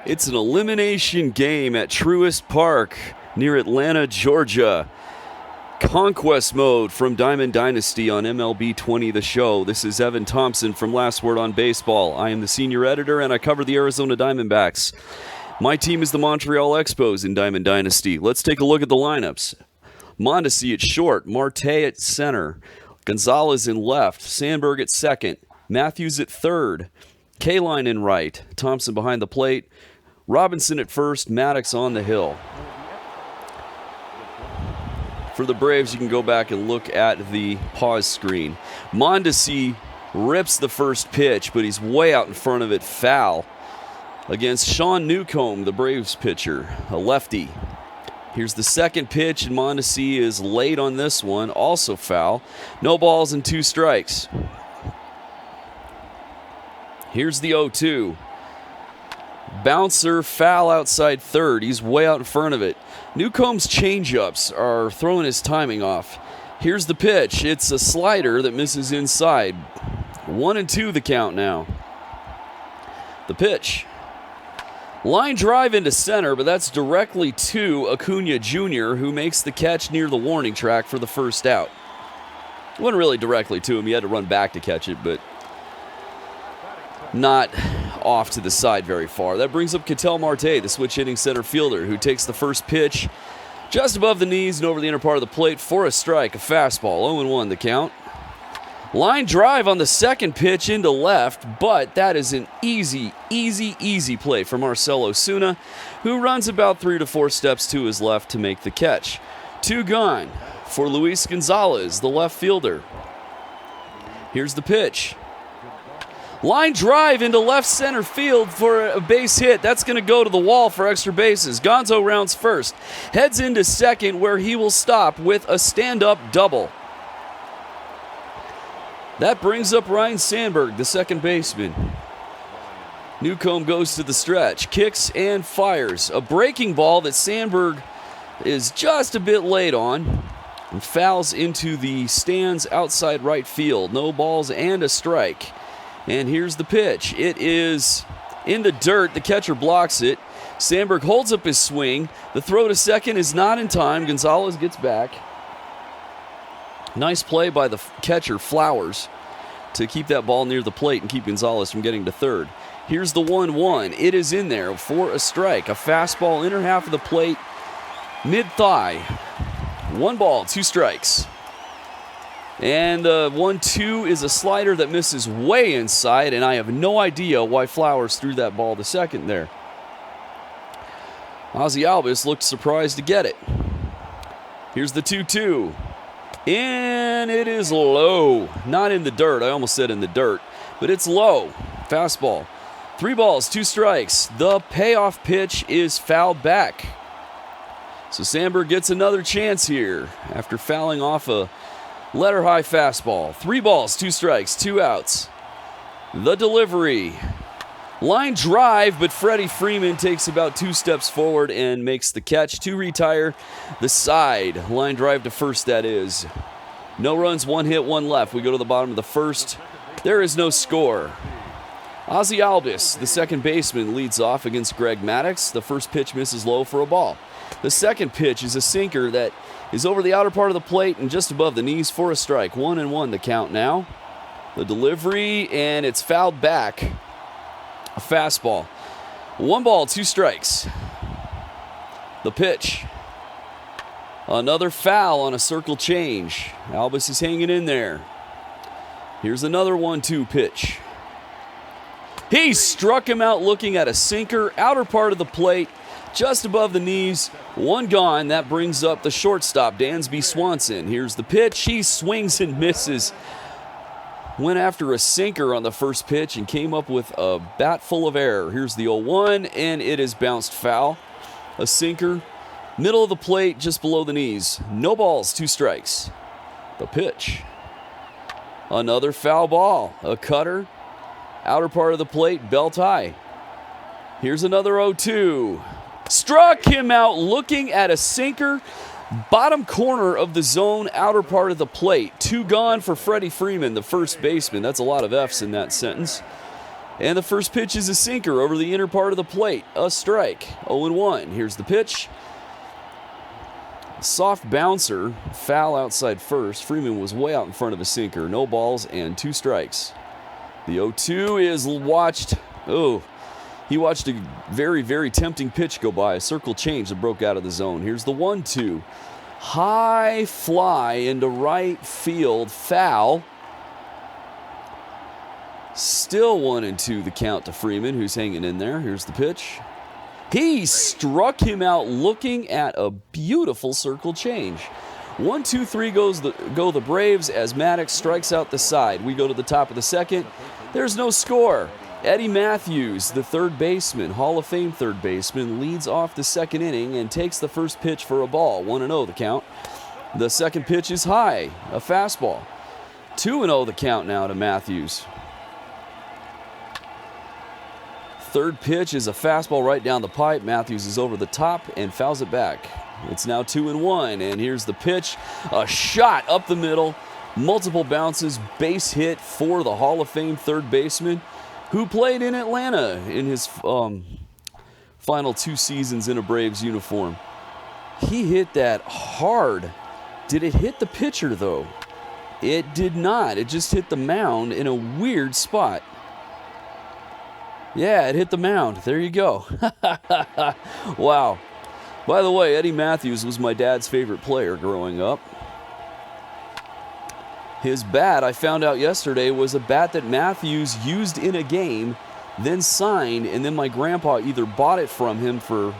It's an elimination game at Truist Park near Atlanta, Georgia. Conquest Mode from Diamond Dynasty on MLB 20 The Show. This is Evan Thompson from Last Word on Baseball. I am the senior editor and I cover the Arizona Diamondbacks. My team is the Montreal Expos in Diamond Dynasty. Let's take a look at the lineups. Mondesi at short, Marte at center, Gonzalez in left, Sandberg at second, Matthews at third, K-line in right, Thompson behind the plate, Robinson at first, Maddox on the hill. For the Braves, you can go back and look at the pause screen. Mondesi rips the first pitch, but he's way out in front of it, foul, against Sean Newcomb, the Braves pitcher, a lefty. Here's the second pitch, and Mondesi is late on this one, also foul. No balls and 2 strikes. Here's the 0-2. Bouncer, foul outside third. He's way out in front of it. Newcomb's changeups are throwing his timing off. Here's the pitch. It's a slider that misses inside. 1-2 the count now. The pitch. Line drive into center, but that's directly to Acuna Jr., who makes the catch near the warning track for the first out. It wasn't really directly to him. He had to run back to catch it, but not off to the side very far. That brings up Ketel Marte, the switch-hitting center fielder, who takes the first pitch just above the knees and over the inner part of the plate for a strike, a fastball. 0-1 the count. Line drive on the second pitch into left, but that is an easy play for Marcell Ozuna, who runs about 3 to 4 steps to his left to make the catch. 2 gone for Luis Gonzalez, the left fielder. Here's the pitch. Line drive into left center field for a base hit. That's going to go to the wall for extra bases. Gonzo rounds first, heads into second where he will stop with a stand-up double. That brings up Ryne Sandberg, the second baseman. Newcomb goes to the stretch, kicks and fires. A breaking ball that Sandberg is just a bit late on and fouls into the stands outside right field. No balls and a strike. And here's the pitch. It is in the dirt. The catcher blocks it. Sandberg holds up his swing. The throw to second is not in time. Gonzalez gets back. Nice play by the catcher, Flowers, to keep that ball near the plate and keep Gonzalez from getting to third. Here's the 1-1. It is in there for a strike. A fastball, inner half of the plate, mid-thigh. 1 ball, 2 strikes. And 1-2 is a slider that misses way inside, and I have no idea why Flowers threw that ball to second there. Ozzie Albies looked surprised to get it. Here's the 2-2. And it is low. Not in the dirt. I almost said in the dirt. But it's low. Fastball. 3 balls, 2 strikes. The payoff pitch is fouled back. So Sandberg gets another chance here after fouling off a letter-high fastball. 3 balls, 2 strikes, 2 outs. The delivery. Line drive, but Freddie Freeman takes about 2 steps forward and makes the catch to retire the side. Line drive to first, that is. No runs, 1 hit, 1 left. We go to the bottom of the first. There is no score. Ozzie Albies, the second baseman, leads off against Greg Maddox. The first pitch misses low for a ball. The second pitch is a sinker that is over the outer part of the plate and just above the knees for a strike. 1-1 the count now. The delivery, and it's fouled back. A fastball. 1 ball, 2 strikes. The pitch. Another foul on a circle change. Albies is hanging in there. Here's another 1-2 pitch. He struck him out looking at a sinker, outer part of the plate, just above the knees. 1 gone. That brings up the shortstop, Dansby Swanson. Here's the pitch. He swings and misses. Went after a sinker on the first pitch and came up with a bat full of air. Here's the 0-1, and it is bounced foul. A sinker, middle of the plate, just below the knees. No balls, 2 strikes. The pitch. Another foul ball. A cutter, outer part of the plate, belt high. Here's another 0-2. Struck him out looking at a sinker. Bottom corner of the zone, outer part of the plate. 2 gone for Freddie Freeman, the first baseman. That's a lot of F's in that sentence. And the first pitch is a sinker over the inner part of the plate. A strike. 0-1. Here's the pitch. Soft bouncer. Foul outside first. Freeman was way out in front of a sinker. No balls and 2 strikes. The 0-2 is watched. Oh, he watched a very, very tempting pitch go by. A circle change that broke out of the zone. Here's the 1-2. High fly into right field. Foul. Still 1-2 the count to Freeman, who's hanging in there. Here's the pitch. He struck him out looking at a beautiful circle change. 1-2-3 go the Braves as Maddox strikes out the side. We go to the top of the second. There's no score. Eddie Matthews, the third baseman, Hall of Fame third baseman, leads off the second inning and takes the first pitch for a ball. 1-0 the count. The second pitch is high, a fastball. 2-0 the count now to Matthews. Third pitch is a fastball right down the pipe. Matthews is over the top and fouls it back. It's now 2-1, and here's the pitch. A shot up the middle, multiple bounces, base hit for the Hall of Fame third baseman who played in Atlanta in his final 2 seasons in a Braves uniform. He hit that hard. Did it hit the pitcher, though? It did not. It just hit the mound in a weird spot. Yeah, it hit the mound. There you go. Wow. By the way, Eddie Matthews was my dad's favorite player growing up. His bat, I found out yesterday, was a bat that Matthews used in a game, then signed, and then my grandpa either bought it from him for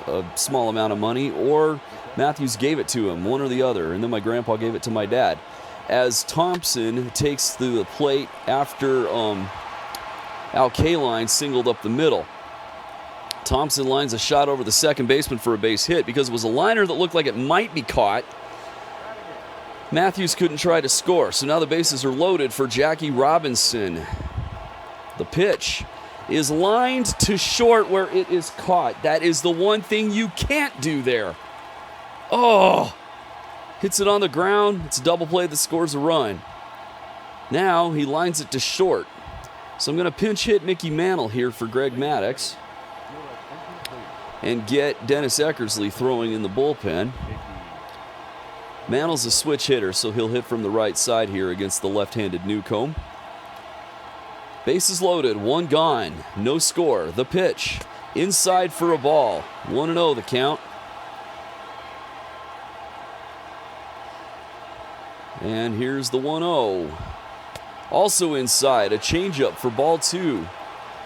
a small amount of money or Matthews gave it to him, one or the other, and then my grandpa gave it to my dad. As Thompson takes the plate after Al Kaline singled up the middle. Thompson lines a shot over the second baseman for a base hit because it was a liner that looked like it might be caught. Matthews couldn't try to score, so now the bases are loaded for Jackie Robinson. The pitch is lined to short where it is caught. That is the one thing you can't do there. Oh! Hits it on the ground. It's a double play that scores a run. Now he lines it to short. So I'm going to pinch hit Mickey Mantle here for Greg Maddux and get Dennis Eckersley throwing in the bullpen. Mantle's a switch hitter, so he'll hit from the right side here against the left-handed Newcomb. Bases loaded, 1 gone, no score. The pitch, inside for a ball. 1-0 the count. And here's the 1-0. Also inside, a changeup for ball 2.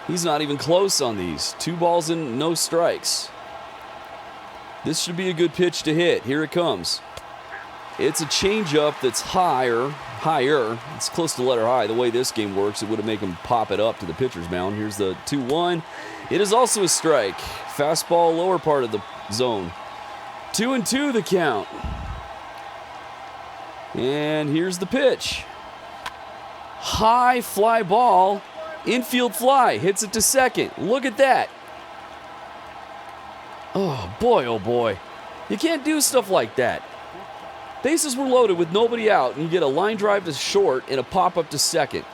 He's not even close on these. 2 balls and no strikes. This should be a good pitch to hit. Here it comes. It's a changeup that's higher. It's close to letter high. The way this game works, it would have made him pop it up to the pitcher's mound. Here's the 2-1. It is also a strike. Fastball, lower part of the zone. 2-2 the count. And here's the pitch. High fly ball, infield fly, hits it to second. Look at that. Oh boy, you can't do stuff like that. Bases were loaded with nobody out, and you get a line drive to short and a pop-up to second.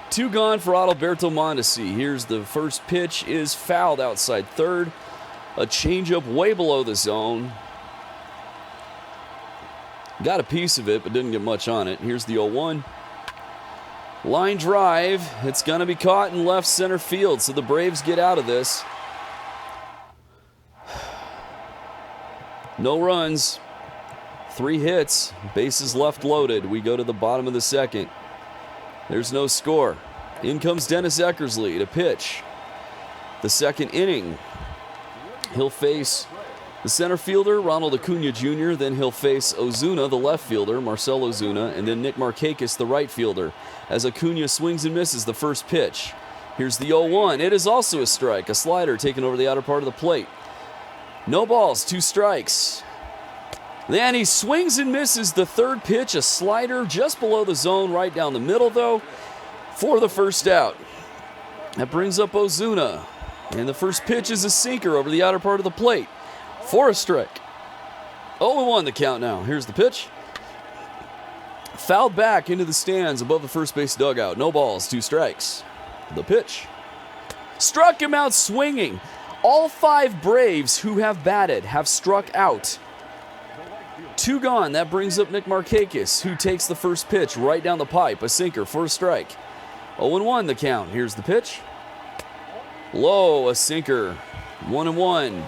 2 gone for Adalberto Mondesi. Here's the first pitch is fouled outside third. A changeup way below the zone. Got a piece of it, but didn't get much on it. Here's the 0-1. Line drive. It's going to be caught in left center field, so the Braves get out of this. No runs. 3 hits. Bases left loaded. We go to the bottom of the second. There's no score. In comes Dennis Eckersley to pitch. The second inning. He'll face the center fielder, Ronald Acuna Jr., then he'll face Ozuna, the left fielder, Marcell Ozuna, and then Nick Markakis, the right fielder, as Acuna swings and misses the first pitch. Here's the 0-1. It is also a strike, a slider taken over the outer part of the plate. No balls, 2 strikes. Then he swings and misses the third pitch, a slider just below the zone, right down the middle, though, for the first out. That brings up Ozuna, and the first pitch is a sinker over the outer part of the plate. For a strike. 0-1 the count now. Here's the pitch. Fouled back into the stands above the first base dugout. No balls, 2 strikes. The pitch. Struck him out swinging. All 5 Braves who have batted have struck out. 2 gone. That brings up Nick Markakis, who takes the first pitch right down the pipe. A sinker for a strike. 0-1 the count. Here's the pitch. Low, a sinker. 1-1.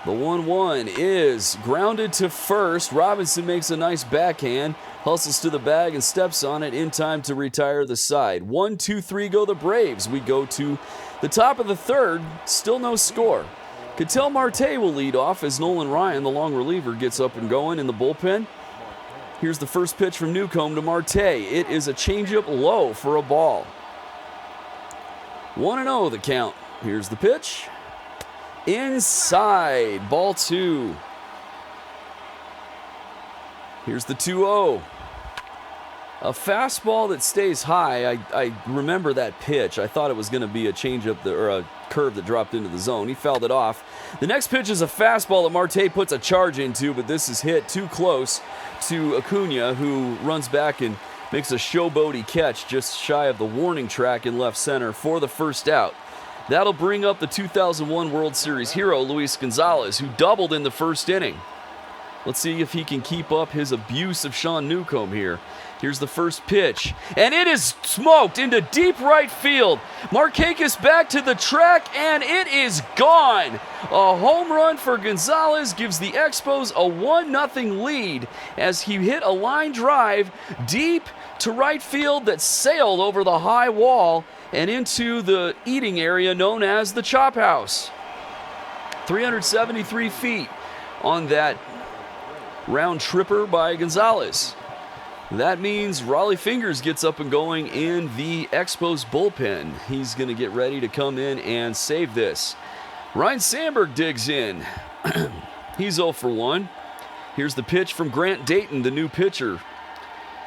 The 1-1 is grounded to first. Robinson makes a nice backhand, hustles to the bag and steps on it in time to retire the side. 1-2-3 go the Braves. We go to the top of the third. Still no score. Ketel Marte will lead off as Nolan Ryan, the long reliever, gets up and going in the bullpen. Here's the first pitch from Newcomb to Marte. It is a changeup low for a ball. 1-0 the count. Here's the pitch. Inside, ball 2. Here's the 2-0. A fastball that stays high. I remember that pitch. I thought it was going to be a changeup or a curve that dropped into the zone. He fouled it off. The next pitch is a fastball that Marte puts a charge into, but this is hit too close to Acuna, who runs back and makes a showboaty catch just shy of the warning track in left center for the first out. That'll bring up the 2001 World Series hero, Luis Gonzalez, who doubled in the first inning. Let's see if he can keep up his abuse of Sean Newcomb here. Here's the first pitch, and it is smoked into deep right field. Markakis back to the track, and it is gone. A home run for Gonzalez gives the Expos a 1-0 lead as he hit a line drive deep to right field that sailed over the high wall and into the eating area known as the Chop House. 373 feet on that round tripper by Gonzalez. That means Raleigh Fingers gets up and going in the Expos bullpen. He's going to get ready to come in and save this. Ryan Sandberg digs in. He's 0 for 1. Here's the pitch from Grant Dayton, the new pitcher.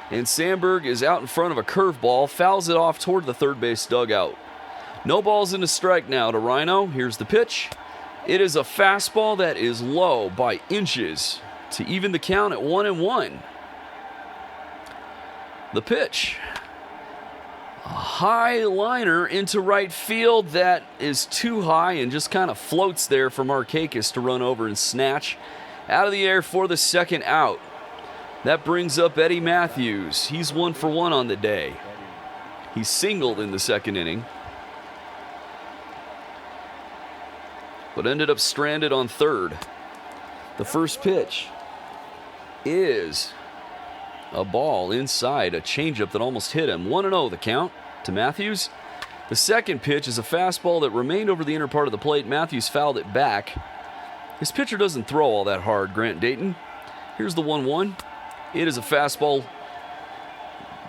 And Sandberg is out in front of a curveball, fouls it off toward the third base dugout. No balls and a strike now to Rhino. Here's the pitch. It is a fastball that is low by inches to even the count at 1-1. The pitch. A high liner into right field that is too high and just kind of floats there for Markakis to run over and snatch out of the air for the second out. That brings up Eddie Matthews. He's 1 for 1 on the day. He singled in the second inning, but ended up stranded on third. The first pitch is a ball inside, a changeup that almost hit him. 1-0 the count to Matthews. The second pitch is a fastball that remained over the inner part of the plate. Matthews fouled it back. His pitcher doesn't throw all that hard, Grant Dayton. Here's the 1-1. It is a fastball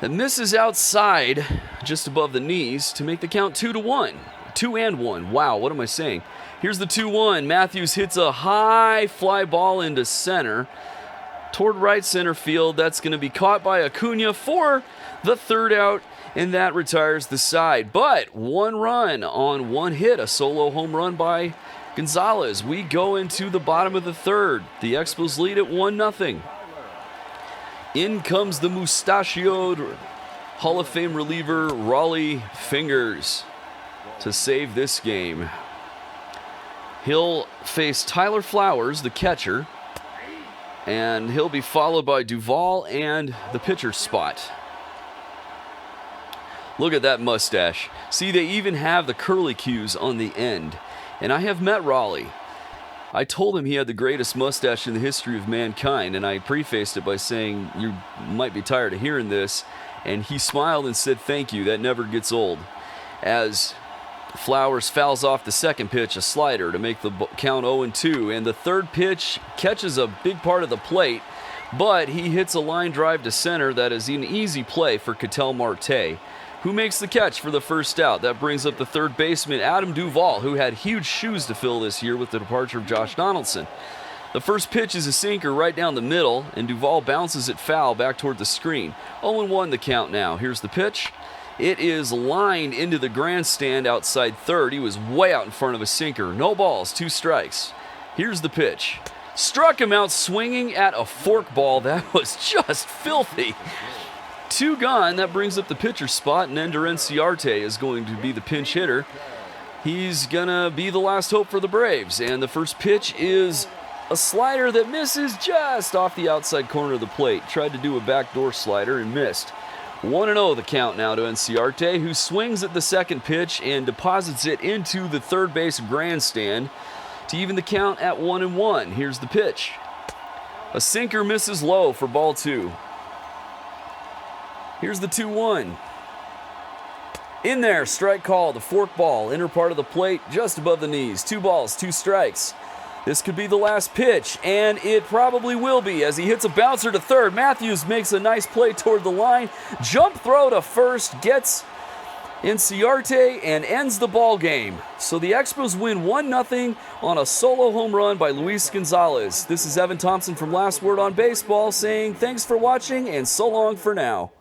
that misses outside just above the knees to make the count 2-1. 2-1. Wow, what am I saying? Here's the 2-1. Matthews hits a high fly ball into center toward right center field. That's going to be caught by Acuna for the third out, and that retires the side. But 1 run on 1 hit, a solo home run by Gonzalez. We go into the bottom of the third. The Expos lead at 1-0. In comes the mustachioed Hall of Fame reliever Raleigh Fingers to save this game. He'll face Tyler Flowers, the catcher, and he'll be followed by Duvall and the pitcher's spot. Look at that mustache. See, they even have the curly cues on the end. And I have met Raleigh. I told him he had the greatest mustache in the history of mankind, and I prefaced it by saying, you might be tired of hearing this. And he smiled and said, thank you, that never gets old. As Flowers fouls off the second pitch, a slider, to make the count 0-2. And the third pitch catches a big part of the plate, but he hits a line drive to center that is an easy play for Ketel Marte, who makes the catch for the first out. That brings up the third baseman, Adam Duvall, who had huge shoes to fill this year with the departure of Josh Donaldson. The first pitch is a sinker right down the middle, and Duvall bounces it foul back toward the screen. 0-1 the count now. Here's the pitch. It is lined into the grandstand outside third. He was way out in front of a sinker. No balls, 2 strikes. Here's the pitch. Struck him out swinging at a forkball that was just filthy. 2 gone. That brings up the pitcher spot, and Ender Inciarte is going to be the pinch hitter. He's going to be the last hope for the Braves. And the first pitch is a slider that misses just off the outside corner of the plate. Tried to do a backdoor slider and missed. 1-0 the count now to Inciarte, who swings at the second pitch and deposits it into the third base grandstand to even the count at 1-1. Here's the pitch. A sinker misses low for ball 2. Here's the 2-1. In there, strike call, the fork ball, inner part of the plate, just above the knees. 2 balls, 2 strikes. This could be the last pitch, and it probably will be as he hits a bouncer to third. Matthews makes a nice play toward the line. Jump throw to first, gets Inciarte, and ends the ball game. So the Expos win 1-0 on a solo home run by Luis Gonzalez. This is Evan Thompson from Last Word on Baseball saying thanks for watching and so long for now.